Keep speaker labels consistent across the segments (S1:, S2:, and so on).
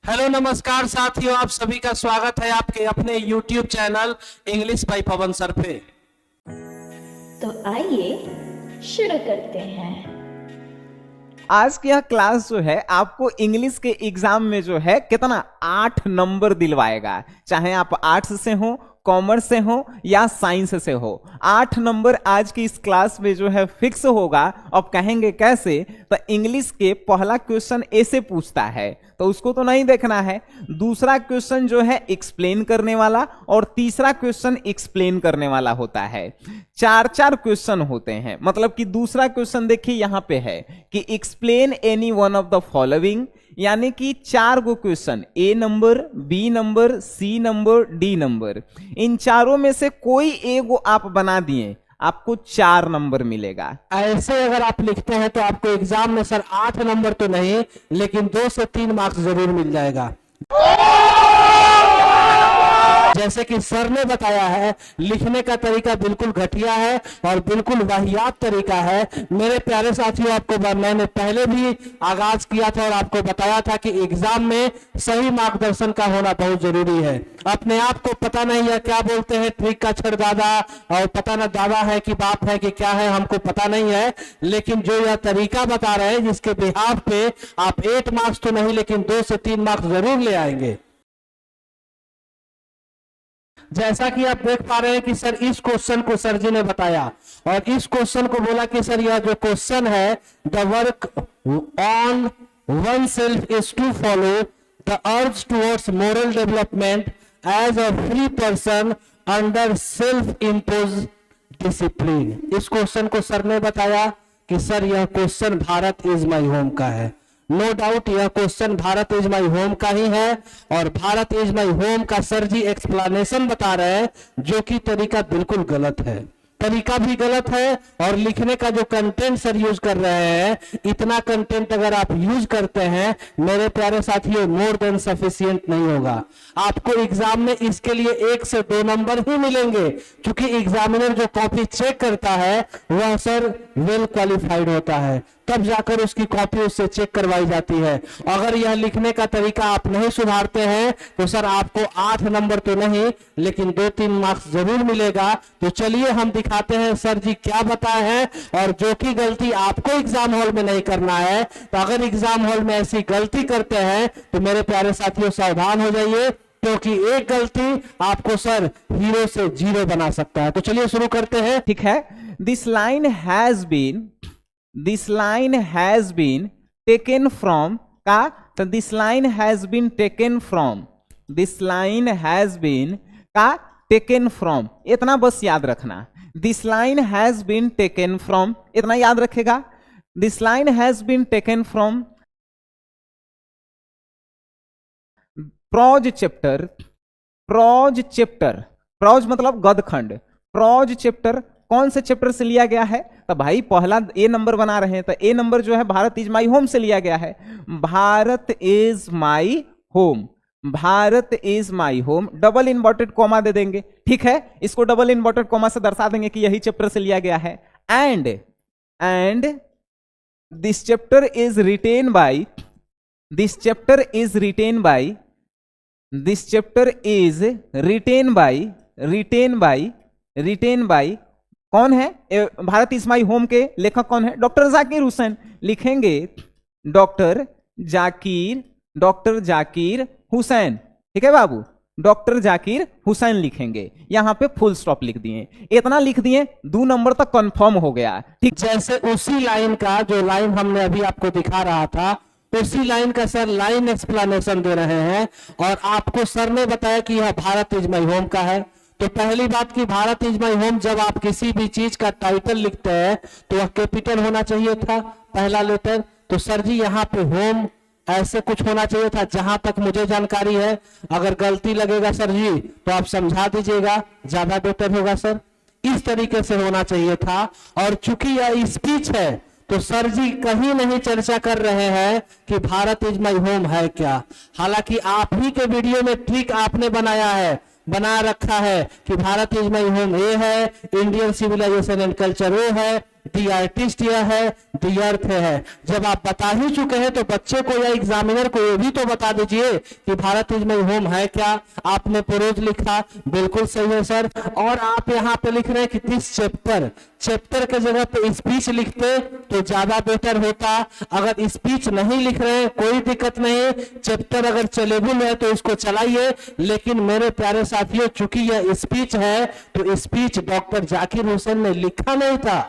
S1: Hello नमस्कार साथियों, आप सभी का स्वागत है आपके अपने YouTube channel English by Pawan sir पे।
S2: तो आइए शुरू करते हैं।
S3: आज की यह क्लास जो है आपको इंग्लिश के एग्जाम में जो है कितना 8 नंबर दिलवाएगा। चाहे आप आर्ट्स से हो, कॉमर्स से हो या साइंस से हो, 8 नंबर आज की इस क्लास में जो है फिक्स होगा। अब कहेंगे कैसे? तो इंग्लिश के पहला क्वेश्चन ऐसे पूछता है तो उसको तो नहीं देखना है। दूसरा क्वेश्चन जो है एक्सप्लेन करने वाला और तीसरा क्वेश्चन एक्सप्लेन करने वाला होता है। 4 क्वेश्चन होते हैं। मतलब कि दूसरा क्वेश्चन देखिए यहां पे है कि explain any one of the following, यानी कि 4 गो question, A number, B number, C number, D number, इन चारों में से कोई एगो आप बना दिए, आपको 4 नंबर मिलेगा।
S1: ऐसे अगर आप लिखते हैं तो आपको एग्जाम में सर 8 नंबर तो नहीं लेकिन 2 से 3 मार्क्स जरूर मिल जाएगा। जैसे कि सर ने बताया है, लिखने का तरीका बिल्कुल घटिया है और बिल्कुल वाहियात तरीका है। मेरे प्यारे साथियों, मैंने पहले भी आगाज किया था और आपको बताया था कि एग्जाम में सही मार्गदर्शन का होना बहुत जरूरी है। अपने आप को पता नहीं है क्या बोलते हैं, ट्रिक का छड़ दादा, और पता ना दादा है कि बाप है कि क्या है, हमको पता नहीं है। लेकिन जो यह तरीका बता रहे हैं जिसके बिहाफ पे आप 8 मार्क्स तो नहीं लेकिन 2 से 3 मार्क्स जरूर ले आएंगे। जैसा कि आप देख पा रहे हैं कि सर इस क्वेश्चन को सर जी ने बताया और इस क्वेश्चन को बोला कि सर यह जो क्वेश्चन है, the work on one self is to follow the urge towards moral development as a free person under self impose discipline. इस क्वेश्चन को सर ने बताया कि सर यह question Bharat is my home का है। नो डाउट यह question Bharat is my home का ही है और भारत इज माई होम का सर जी एक्सप्लेनेशन बता रहे हैं, जो कि तरीका बिल्कुल गलत है। तरीका भी गलत है और लिखने का जो कंटेंट सर यूज कर रहे हैं, इतना कंटेंट अगर आप यूज करते हैं मेरे प्यारे साथियों, मोर देन सफिशिएंट नहीं होगा। आपको एग्जाम में इसके लिए 1 से 2 नंबर ही मिलेंगे, क्योंकि एग्जामिनर जो कॉपी चेक करता है वह सर वेल क्वालिफाइड होता है, तब जाकर उसकी कॉपी उससे चेक करवाई जाती है। अगर यह लिखने का तरीका आप नहीं सुधारते हैं तो सर आपको 8 नंबर तो नहीं लेकिन 2-3 मार्क्स जरूर मिलेगा। तो चलिए हम दिखाते हैं सर जी क्या बताए हैं, और जो कि गलती आपको एग्जाम हॉल में नहीं करना है। तो अगर एग्जाम हॉल में ऐसी गलती करते हैं तो मेरे प्यारे साथियों सावधान हो जाइए, क्योंकि एक गलती आपको सर हीरो से जीरो बना सकता है। तो चलिए शुरू करते हैं।
S3: ठीक है। This line has been taken from का, तो this line has been taken from, this line has been का टेकन फ्रॉम, इतना बस याद रखना। This line has been taken from, इतना याद रखेगा। This line has been taken from prose chapter, prose chapter, prose मतलब गदखंड, प्रोज चैप्टर कौन से चैप्टर से लिया गया है? तो भाई पहला ए नंबर बना रहे हैं तो ए नंबर जो है भारत इज माई होम से लिया गया है। Bharat is my home, Bharat is my home, double inverted comma दे देंगे। ठीक है, इसको डबल इन्वर्टेड कॉमा से दर्शा देंगे कि यही चैप्टर से लिया गया है। And this chapter is written by, this chapter is written by, this chapter is written by, written by कौन है? भारत इज माई होम के लेखक कौन है? डॉक्टर जाकिर हुसैन। लिखेंगे डॉक्टर जाकिर हुसैन। ठीक है बाबू, डॉक्टर जाकिर हुसैन लिखेंगे। यहां पे फुल स्टॉप लिख दिए, इतना लिख दिए, 2 नंबर तक कंफर्म हो गया। ठीक,
S1: जैसे उसी लाइन का जो लाइन हमने अभी आपको दिखा रहा था, उसी लाइन का सर लाइन एक्सप्लेनेशन दे रहे हैं और आपको सर ने बताया कि यह भारत इज माई होम का है। तो पहली बात कि भारत इज माई होम, जब आप किसी भी चीज का टाइटल लिखते हैं तो वह कैपिटल होना चाहिए था, पहला लेटर। तो सर जी यहाँ पे होम ऐसे कुछ होना चाहिए था जहां तक मुझे जानकारी है। अगर गलती लगेगा सर जी तो आप समझा दीजिएगा, ज्यादा बेटर होगा सर। इस तरीके से होना चाहिए था। और चूंकि यह स्पीच है तो सर जी कहीं नहीं चर्चा कर रहे हैं कि भारत इज माई होम है क्या। हालांकि आप ही के वीडियो में ट्रिक आपने बना रखा है कि भारत इज माई होम ये है, इंडियन सिविलाइजेशन एंड कल्चर वो है, द आर्टिस्ट यह है, द अर्थ है। जब आप बता ही चुके हैं तो बच्चे को या एग्जामिनर को ये भी तो बता दीजिए कि भारत इज माय होम है क्या। आपने प्रोज लिखा, बिल्कुल सही है सर। और आप यहाँ पे लिख रहे हैं कि दिस चैप्टर, चैप्टर के जगह पे स्पीच लिखते तो ज्यादा बेटर होता। अगर स्पीच नहीं लिख रहे हैं कोई दिक्कत नहीं, चैप्टर अगर चलेबल है तो इसको चलाइए। लेकिन मेरे प्यारे साथियों, चूंकि यह स्पीच है तो स्पीच डॉक्टर जाकिर हुसैन ने लिखा नहीं था।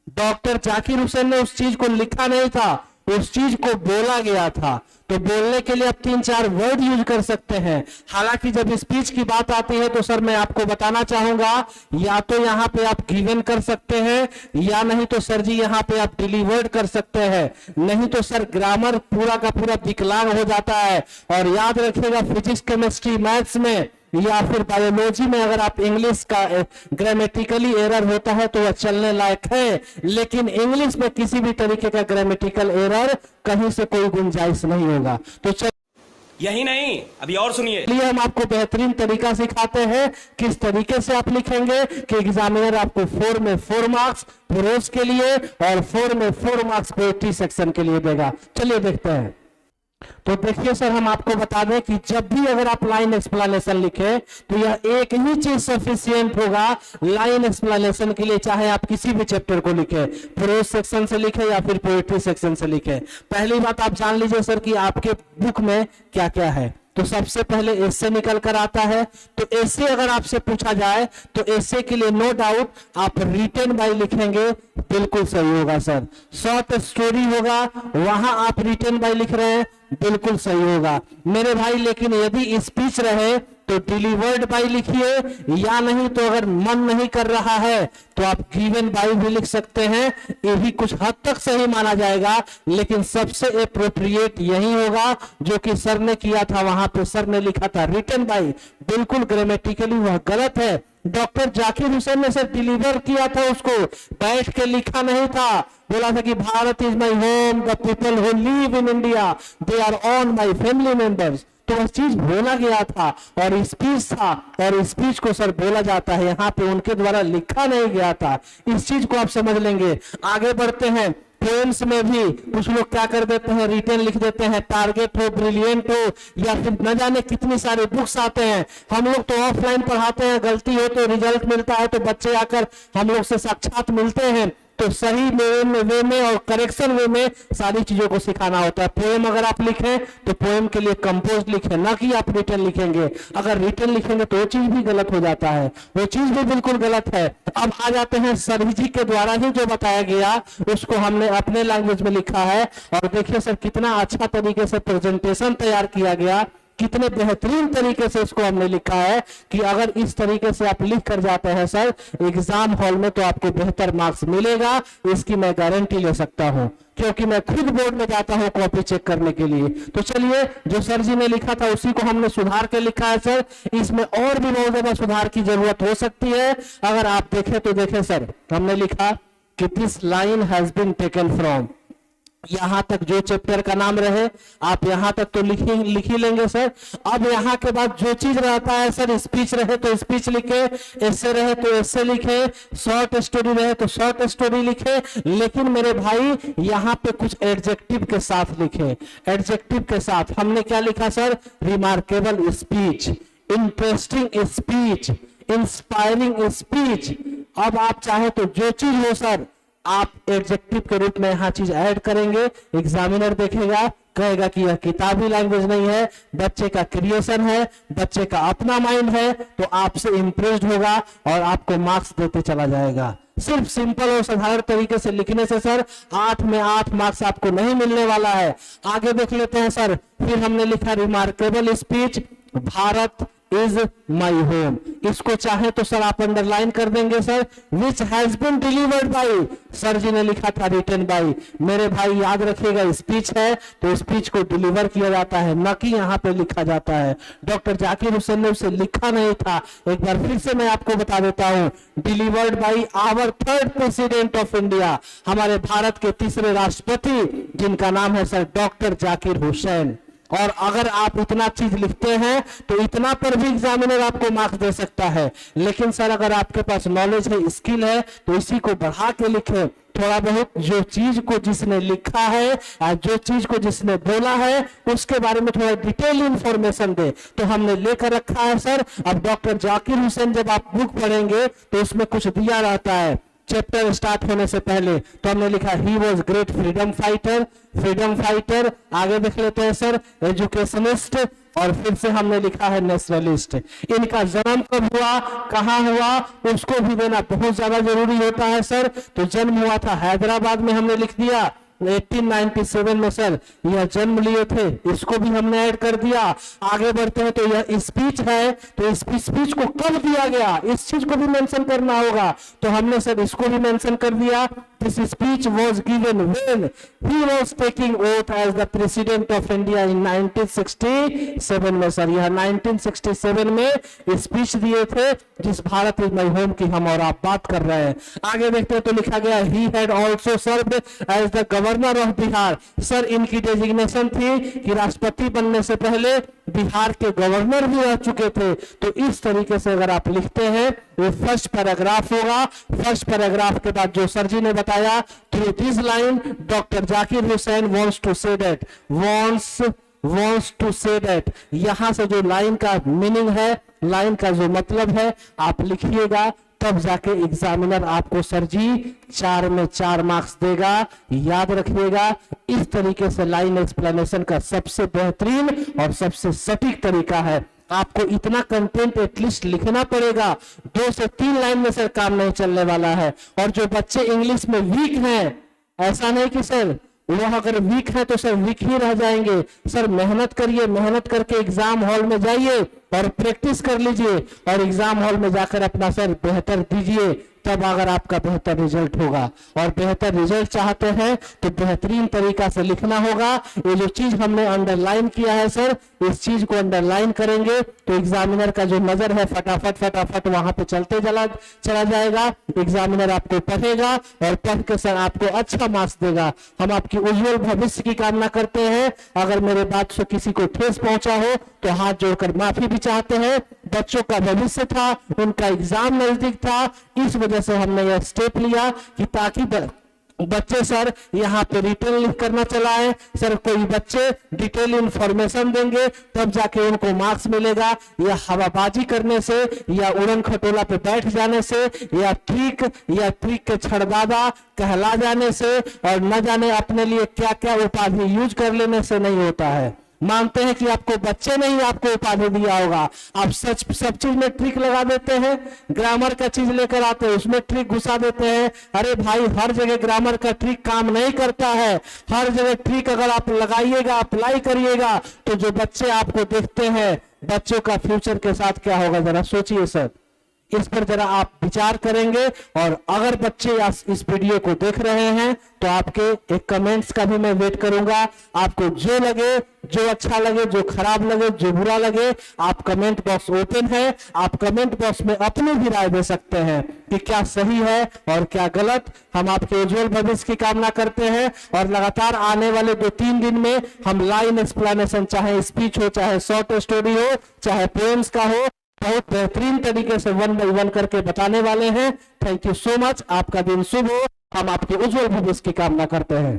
S1: डॉक्टर जाकिर हुसैन ने उस चीज को लिखा नहीं था, उस चीज को बोला गया था। तो बोलने के लिए आप 3-4 वर्ड यूज कर सकते हैं। हालांकि जब स्पीच की बात आती है तो सर मैं आपको बताना चाहूंगा, या तो यहां पे आप गिवन कर सकते हैं या नहीं तो सर जी यहां पे आप डिलीवर्ड कर सकते हैं। नहीं तो सर ग्रामर पूरा का पूरा विकलांग हो जाता है। और याद रखिएगा, फिजिक्स, केमिस्ट्री, मैथ्स में या फिर बायोलॉजी में अगर आप इंग्लिश का ग्रामेटिकली एरर होता है तो वह चलने लायक है, लेकिन इंग्लिश में किसी भी तरीके का ग्रामेटिकल एरर कहीं से कोई गुंजाइश नहीं होगा। तो
S4: यही नहीं, अभी और सुनिए।
S1: चलिए हम आपको बेहतरीन तरीका सिखाते हैं किस तरीके से आप लिखेंगे कि एग्जामिनर आपको 4 में 4 मार्क्स प्रोज के लिए और 4 में 4 मार्क्स पोएट्री सेक्शन के लिए देगा। चलिए देखते हैं। तो देखिए सर, हम आपको बता दें कि जब भी अगर आप लाइन एक्सप्लेनेशन लिखे तो यह एक ही चीज सफिशिएंट होगा लाइन एक्सप्लेनेशन के लिए, चाहे आप किसी भी चैप्टर को लिखे, प्रोज सेक्शन से लिखे या फिर पोएट्री सेक्शन से लिखे। पहली बात आप जान लीजिए सर कि आपके बुक में क्या क्या है। तो सबसे पहले एसे निकल कर आता है। तो एसे अगर आपसे पूछा जाए तो एसे के लिए नो डाउट आप रिटन बाय लिखेंगे, बिल्कुल सही होगा सर। शॉर्ट स्टोरी होगा, वहां आप रिटन बाय लिख रहे हैं, बिल्कुल सही होगा मेरे भाई। लेकिन यदि स्पीच रहे तो डिलीवर्ड बाय लिखिए, या नहीं तो अगर मन नहीं कर रहा है तो आप गिवन बाय भी लिख सकते हैं। ये भी कुछ हद तक सही माना जाएगा, लेकिन सबसे एप्रोप्रिएट यही होगा जो कि सर ने किया था। वहां पे सर ने लिखा था रिटन बाय, बिल्कुल ग्रामेटिकली वह गलत है। डॉक्टर जाकिर हुसैन ने सर डिलीवर किया था, उसको बैठ के लिखा नहीं था। बोला था कि Bharat is my home, the people who live in India they are on my family members. तो वह चीज बोला गया था और स्पीच था, और स्पीच को सर बोला जाता है, यहाँ पे उनके द्वारा लिखा नहीं गया था। इस चीज को आप समझ लेंगे। आगे बढ़ते हैं। पोएम्स में भी कुछ लोग क्या कर देते हैं, रिटन लिख देते हैं, टारगेट हो, ब्रिलियंट हो, या फिर न जाने कितनी सारी बुक्स आते हैं। हम लोग तो ऑफलाइन पढ़ाते हैं, गलती हो तो रिजल्ट मिलता है तो बच्चे आकर हम लोग से साक्षात मिलते हैं। तो सही वे में और करेक्शन वे में सारी चीजों को सिखाना होता है। पोएम अगर आप लिखें तो पोएम के लिए कंपोज लिखें, ना कि आप रिटन लिखेंगे। अगर रिटन लिखेंगे तो वो चीज भी गलत हो जाता है, वो चीज भी बिल्कुल गलत है। अब आ जाते हैं सर जी के द्वारा ही जो बताया गया उसको हमने अपने लैंग्वेज में लिखा है। और देखिए सर कितना अच्छा तरीके से प्रेजेंटेशन तैयार किया गया, कितने बेहतरीन तरीके से इसको हमने लिखा है कि अगर इस तरीके से आप लिख कर जाते हैं सर एग्जाम हॉल में तो आपको बेहतर मार्क्स मिलेगा, इसकी मैं गारंटी ले सकता हूं, क्योंकि मैं खुद बोर्ड में जाता हूं कॉपी चेक करने के लिए। तो चलिए, जो सर जी ने लिखा था उसी को हमने सुधार के लिखा है सर। इसमें और भी बहुत ज्यादा सुधार की जरूरत हो सकती है। अगर आप देखें तो देखें सर, हमने लिखा कि this line has been taken from, यहां तक जो चैप्टर का नाम रहे आप यहां तक तो लिख ही लेंगे सर। अब यहां के बाद जो चीज रहता है सर, स्पीच रहे तो स्पीच लिखे, एसे रहे तो एसे लिखे, शॉर्ट स्टोरी रहे तो शॉर्ट स्टोरी लिखे। लेकिन मेरे भाई यहां पे कुछ एडजेक्टिव के साथ लिखे। एडजेक्टिव के साथ हमने क्या लिखा sir, remarkable speech, interesting speech, inspiring speech. अब आप चाहे तो जो चीज हो सर आप एडजेक्टिव के रूप में यहां चीज ऐड करेंगे। एग्जामिनर देखेगा, कहेगा कि यह किताबी लैंग्वेज नहीं है, बच्चे का क्रिएशन है, बच्चे का अपना माइंड है, तो आपसे इंप्रेस्ड होगा और आपको मार्क्स देते चला जाएगा। सिर्फ सिंपल और साधारण तरीके से लिखने से सर 8 में 8 मार्क्स आपको नहीं मिलने वाला है। आगे देख लेते हैं सर। फिर हमने लिखा remarkable speech, Bharat is my home. इसको चाहे तो सर आप अंडरलाइन कर देंगे sir. Which has been delivered by, sir जी ने लिखा था रिटन बाई। मेरे भाई याद रखिएगा, स्पीच है तो स्पीच को डिलीवर किया जाता है, न कि यहां पे लिखा जाता है। डॉक्टर जाकिर हुसैन ने उसे लिखा नहीं था। एक बार फिर से मैं आपको बता देता हूं, delivered by our 3rd president of India, हमारे भारत के तीसरे राष्ट्रपति जिनका नाम है सर डॉक्टर जाकिर हुसैन। और अगर आप इतना चीज लिखते हैं तो इतना पर भी एग्जामिनर आपको मार्क्स दे सकता है। लेकिन सर अगर आपके पास नॉलेज है, स्किल है, तो इसी को बढ़ा के लिखे। थोड़ा बहुत जो चीज को जिसने लिखा है और जो चीज को जिसने बोला है उसके बारे में थोड़ा डिटेल इंफॉर्मेशन दे। तो हमने लेकर रखा है सर। अब डॉक्टर जाकिर हुसैन जब आप बुक पढ़ेंगे तो उसमें कुछ दिया रहता है चैप्टर स्टार्ट होने से पहले। तो हमने लिखा he was great freedom fighter, freedom fighter. आगे देख लेते हैं सर, एजुकेशनिस्ट, और फिर से हमने लिखा है नेशनलिस्ट। इनका जन्म कब हुआ, कहां हुआ, उसको भी देना बहुत ज्यादा जरूरी होता है सर। तो जन्म हुआ था हैदराबाद में, हमने लिख दिया 1897 में सर यह जन्म लिए थे, इसको भी हमने ऐड कर दिया। आगे बढ़ते हैं तो यह स्पीच है, तो स्पीच को कब दिया गया इस चीज को भी मेंशन करना होगा। तो हमने सर इसको भी मेंशन कर दिया। This speech was given when he was taking oath as the president of India in 1967 में सर। यह 1967 में स्पीच दिए थे जिस भारत इज माय होम की हम और आप बात कर रहे हैं। आगे देखते हैं तो लिखा गया he had also served as the governor of Bihar. Sir इनकी डेजिग्नेशन थी कि राष्ट्रपति बनने से पहले बिहार के गवर्नर भी रह चुके थे। तो इस तरीके से अगर आप लिखते हैं वो फर्स्ट पैराग्राफ होगा। फर्स्ट पैराग्राफ के बाद जो सर जी ने बताया through this line doctor Zakir Hussain wants to say that, wants to say that, यहां से जो लाइन का मीनिंग है, लाइन का जो मतलब है आप लिखिएगा, तब जाके एग्जामिनर आपको सर जी 4 में 4 मार्क्स देगा। याद रखिएगा इस तरीके से लाइन एक्सप्लेनेशन का सबसे बेहतरीन और सबसे सटीक तरीका है। आपको इतना कंटेंट एटलीस्ट लिखना पड़ेगा, 2 से 3 लाइन में सर काम नहीं चलने वाला है। और जो बच्चे इंग्लिश में वीक हैं, ऐसा नहीं कि सर वो अगर वीक है तो सर वीक ही रह जाएंगे। सर मेहनत करिए, मेहनत करके एग्जाम हॉल में जाइए और प्रैक्टिस कर लीजिए और एग्जाम हॉल में जाकर अपना सर बेहतर दीजिए, तब अगर आपका बेहतर रिजल्ट होगा। और बेहतर रिजल्ट चाहते हैं तो बेहतरीन तरीका से लिखना होगा। ये जो चीज हमने अंडरलाइन किया है सर, इस चीज को अंडरलाइन करेंगे तो एग्जामिनर का जो नजर है फटाफट वहां पे चला जाएगा। एग्जामिनर आपको पढ़ेगा और पढ़ के सर आपको अच्छा मार्क्स देगा। हम आपकी उज्जवल भविष्य की कामना करते हैं। अगर मेरे बात से किसी को ठेस पहुंचा हो तो हाथ जोड़कर माफी भी चाहते हैं। बच्चों का भविष्य था, उनका एग्जाम नजदीक था, इस वजह से हमने यह स्टेप लिया कि ताकि बच्चे सर यहाँ पे रिटर्न लिख करना चलाए। सर कोई बच्चे डिटेल इंफॉर्मेशन देंगे तब जाके उनको मार्क्स मिलेगा, या हवाबाजी करने से या उड़न खटोला पे बैठ जाने से या ट्रिक के छड़बादा कहला जाने से और न जाने अपने लिए क्या क्या उपाधि यूज कर लेने से नहीं होता है। मानते हैं कि आपको बच्चे ने ही आपको उपाधि दिया होगा, आप सब चीज में ट्रिक लगा देते हैं। ग्रामर का चीज लेकर आते हैं उसमें ट्रिक घुसा देते हैं। अरे भाई हर जगह ग्रामर का ट्रिक काम नहीं करता है। हर जगह ट्रिक अगर आप लगाइएगा, अप्लाई करिएगा तो जो बच्चे आपको देखते हैं, बच्चों का फ्यूचर के साथ क्या होगा जरा सोचिए सर। इस पर जरा आप विचार करेंगे। और अगर बच्चे इस वीडियो को देख रहे हैं तो आपके एक कमेंट्स का भी मैं वेट करूंगा। आपको जो लगे, जो अच्छा लगे, जो खराब लगे, जो बुरा लगे, आप कमेंट बॉक्स ओपन है। आप कमेंट बॉक्स में अपनी भी राय दे सकते हैं कि क्या सही है और क्या गलत। हम आपके उज्जवल भविष्य की कामना करते हैं और लगातार आने वाले 2-3 दिन में हम लाइन एक्सप्लेनेशन, चाहे स्पीच हो, चाहे शॉर्ट स्टोरी हो, चाहे पोएम्स का हो, बहुत बेहतरीन तरीके से 1 बाय 1 करके बताने वाले हैं। Thank you so much. आपका दिन शुभ हो। हम आपके उज्जवल भविष्य की कामना करते हैं।